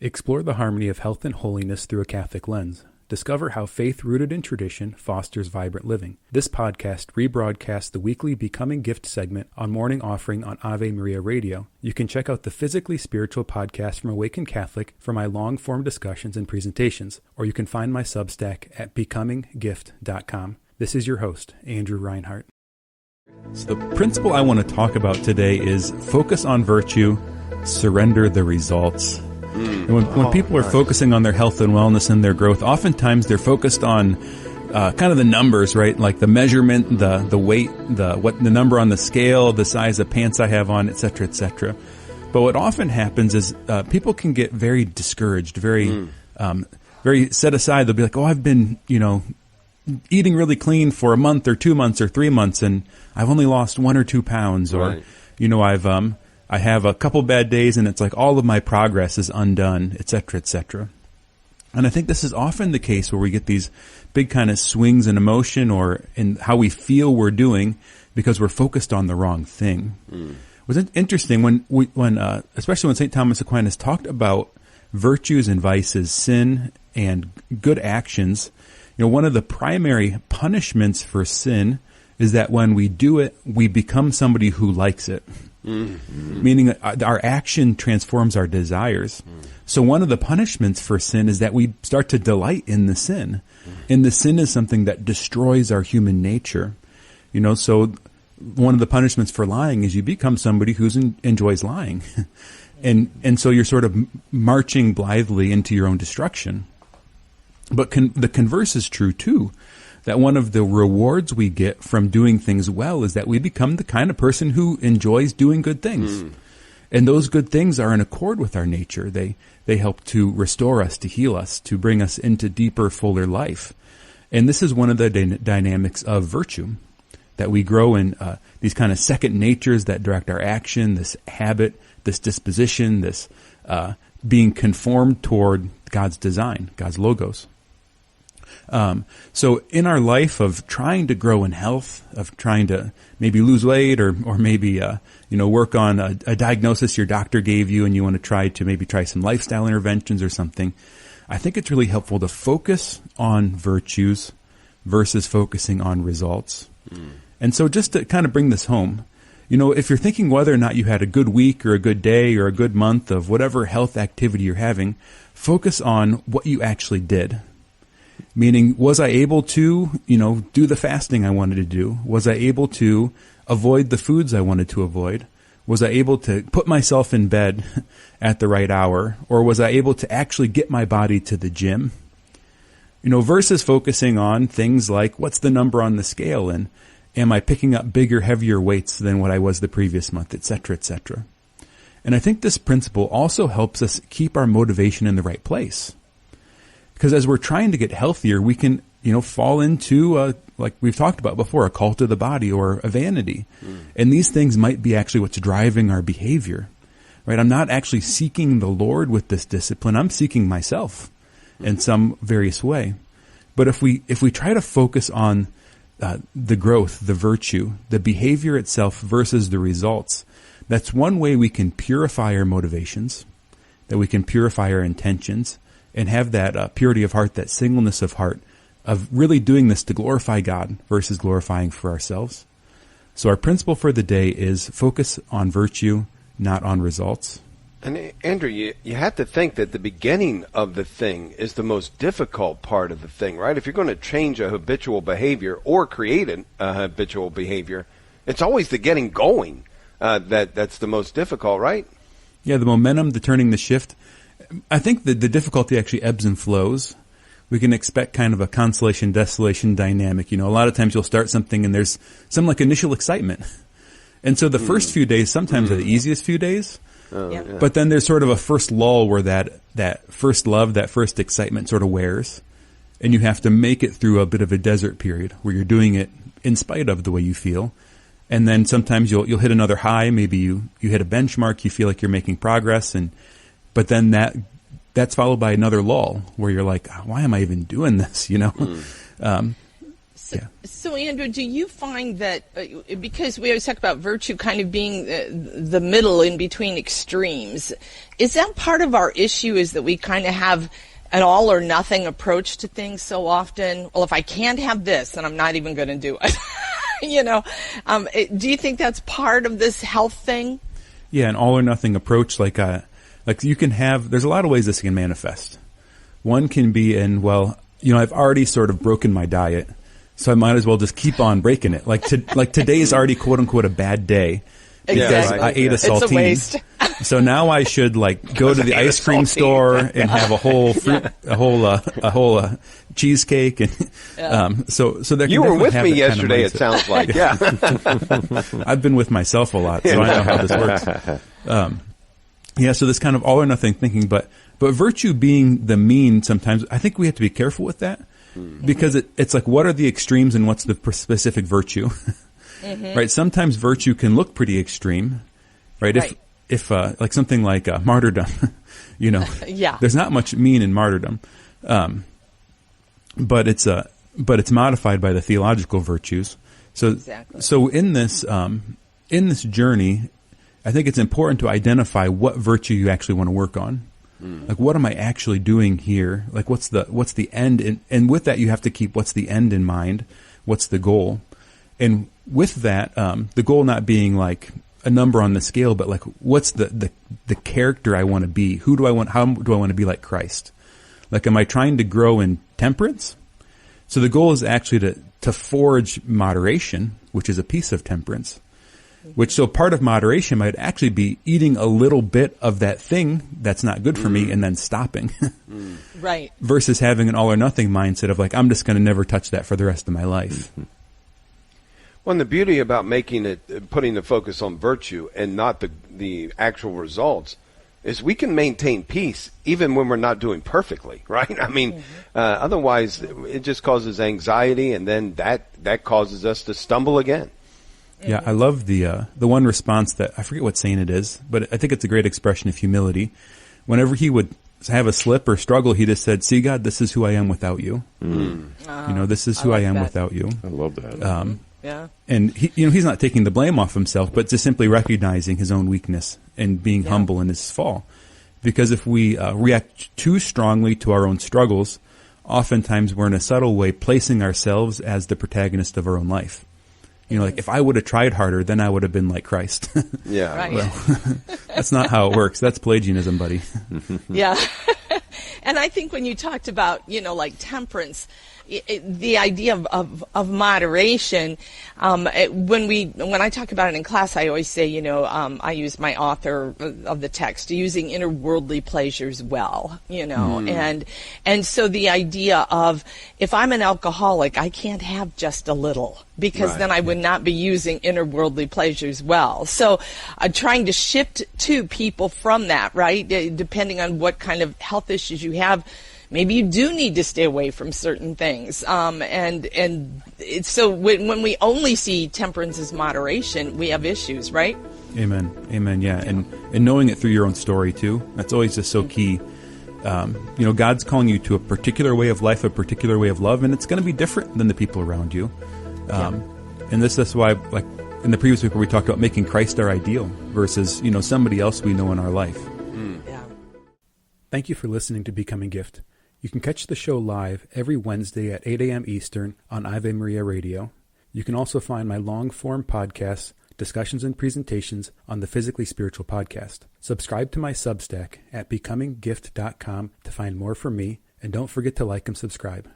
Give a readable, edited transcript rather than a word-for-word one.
Explore the harmony of health and holiness through a Catholic lens. Discover how faith rooted in tradition fosters vibrant living. This podcast rebroadcasts the weekly Becoming Gift segment on Morning Offering on Ave Maria Radio. You can check out the Physically Spiritual podcast from Awakened Catholic for my long-form discussions and presentations, or you can find my Substack at becominggift.com. This is your host, Andrew Reinhardt. So the principle I want to talk about today is focus on virtue, surrender the results. And when people are focusing on their health and wellness and their growth, oftentimes they're focused on kind of the numbers, right? Like the measurement, the weight, the number on the scale, the size of pants I have on, et cetera, et cetera. But what often happens is people can get very discouraged, very set aside. They'll be like, "Oh, I've been, eating really clean for a month or 2 months or 3 months, and I've only lost 1 or 2 pounds, or I have a couple bad days and it's like all of my progress is undone, et cetera, et cetera." And I think this is often the case where we get these big kind of swings in emotion or in how we feel we're doing because we're focused on the wrong thing. It was interesting especially when St. Thomas Aquinas talked about virtues and vices, sin and good actions. One of the primary punishments for sin is that when we do it, we become somebody who likes it. Meaning our action transforms our desires. So one of the punishments for sin is that we start to delight in the sin. And the sin is something that destroys our human nature. So one of the punishments for lying is you become somebody who enjoys lying. and so you're sort of marching blithely into your own destruction. But the converse is true too. That one of the rewards we get from doing things well is that we become the kind of person who enjoys doing good things. And those good things are in accord with our nature. They help to restore us, to heal us, to bring us into deeper, fuller life. And this is one of the dynamics of virtue, that we grow in these kind of second natures that direct our action, this habit, this disposition, this being conformed toward God's design, God's logos. So in our life of trying to grow in health, of trying to maybe lose weight or maybe, work on a diagnosis your doctor gave you and you want to try some lifestyle interventions or something, I think it's really helpful to focus on virtues versus focusing on results. And so just to kind of bring this home, if you're thinking whether or not you had a good week or a good day or a good month of whatever health activity you're having, focus on what you actually did. Meaning, was I able to, do the fasting I wanted to do? Was I able to avoid the foods I wanted to avoid? Was I able to put myself in bed at the right hour? Or was I able to actually get my body to the gym? Versus focusing on things like, what's the number on the scale? And am I picking up bigger, heavier weights than what I was the previous month, et cetera, et cetera. And I think this principle also helps us keep our motivation in the right place. Because as we're trying to get healthier, we can, fall into, like we've talked about before, a cult of the body or a vanity. And these things might be actually what's driving our behavior, right? I'm not actually seeking the Lord with this discipline. I'm seeking myself in some various way. But if we try to focus on the growth, the virtue, the behavior itself versus the results, that's one way we can purify our motivations, that we can purify our intentions, and have that purity of heart, that singleness of heart, of really doing this to glorify God versus glorifying for ourselves. So our principle for the day is focus on virtue, not on results. And Andrew, you have to think that the beginning of the thing is the most difficult part of the thing, right? If you're going to change a habitual behavior or create a habitual behavior, it's always the getting going that's the most difficult, right? Yeah, the momentum, the turning the shift. I think that the difficulty actually ebbs and flows. We can expect kind of a consolation-desolation dynamic. A lot of times you'll start something and there's some like initial excitement. And so the first few days sometimes are the easiest few days. But then there's sort of a first lull where that first love, that first excitement sort of wears. And you have to make it through a bit of a desert period where you're doing it in spite of the way you feel. And then sometimes you'll hit another high. Maybe you hit a benchmark. You feel like you're making progress, but then that's followed by another lull where you're like, why am I even doing this? So, Andrew, do you find that, because we always talk about virtue kind of being the middle in between extremes, is that part of our issue, is that we kind of have an all or nothing approach to things so often? Well, if I can't have this, then I'm not even going to do it. Do you think that's part of this health thing? Yeah, an all or nothing approach, like you can have, there's a lot of ways this can manifest. One can be I've already sort of broken my diet, so I might as well just keep on breaking it. Like today is already quote unquote a bad day because I ate a saltine. It's a waste. So now I should go to the ice cream store and have a whole fruit, a whole cheesecake, and so there. You were with me yesterday. It sounds like, yeah. I've been with myself a lot, so I know how this works. So this kind of all or nothing thinking, but virtue being the mean, sometimes I think we have to be careful with that, because it's like, what are the extremes and what's the specific virtue? Right? Sometimes virtue can look pretty extreme, right? If like something like martyrdom, there's not much mean in martyrdom, but it's modified by the theological virtues. So in this journey, I think it's important to identify what virtue you actually want to work on. Like, what am I actually doing here? Like, what's the end? And with that, you have to keep what's the end in mind. What's the goal? And with that, the goal not being like a number on the scale, but like, what's the character I want to be? How do I want to be like Christ? Like, am I trying to grow in temperance? So the goal is actually to forge moderation, which is a piece of temperance. So part of moderation might actually be eating a little bit of that thing that's not good for me and then stopping. Right. Versus having an all or nothing mindset of like, I'm just going to never touch that for the rest of my life. Well, and the beauty about putting the focus on virtue and not the actual results is we can maintain peace even when we're not doing perfectly, right? I mean, otherwise it just causes anxiety, and then that causes us to stumble again. Yeah, I love the one response that, I forget what saying it is, but I think it's a great expression of humility. Whenever he would have a slip or struggle, he just said, "See, God, this is who I am without you. This is who I am without you." I love that. And he's not taking the blame off himself, but just simply recognizing his own weakness and being humble in his fall. Because if we react too strongly to our own struggles, oftentimes we're in a subtle way placing ourselves as the protagonist of our own life. Like, if I would have tried harder, then I would have been like Christ. Yeah. Right. Well, that's not how it works. That's Pelagianism, buddy. Yeah. And I think when you talked about, like temperance, the idea of moderation, when I talk about it in class, I always say, I use my author of the text, using inner worldly pleasures well, and so the idea of, if I'm an alcoholic, I can't have just a little, because then I would not be using inner worldly pleasures well. So trying to shift to people from that, right? Depending on what kind of health issues you have, maybe you do need to stay away from certain things. So when we only see temperance as moderation, we have issues, right? Amen. Yeah. And knowing it through your own story too. That's always just so key. God's calling you to a particular way of life, a particular way of love, and it's going to be different than the people around you. And this is why, like in the previous week where we talked about making Christ our ideal versus, somebody else we know in our life. Yeah. Thank you for listening to Becoming Gift. You can catch the show live every Wednesday at 8 a.m. Eastern on Ave Maria Radio. You can also find my long-form podcasts, discussions, and presentations on the Physically Spiritual podcast. Subscribe to my Substack at becominggift.com to find more from me, and don't forget to like and subscribe.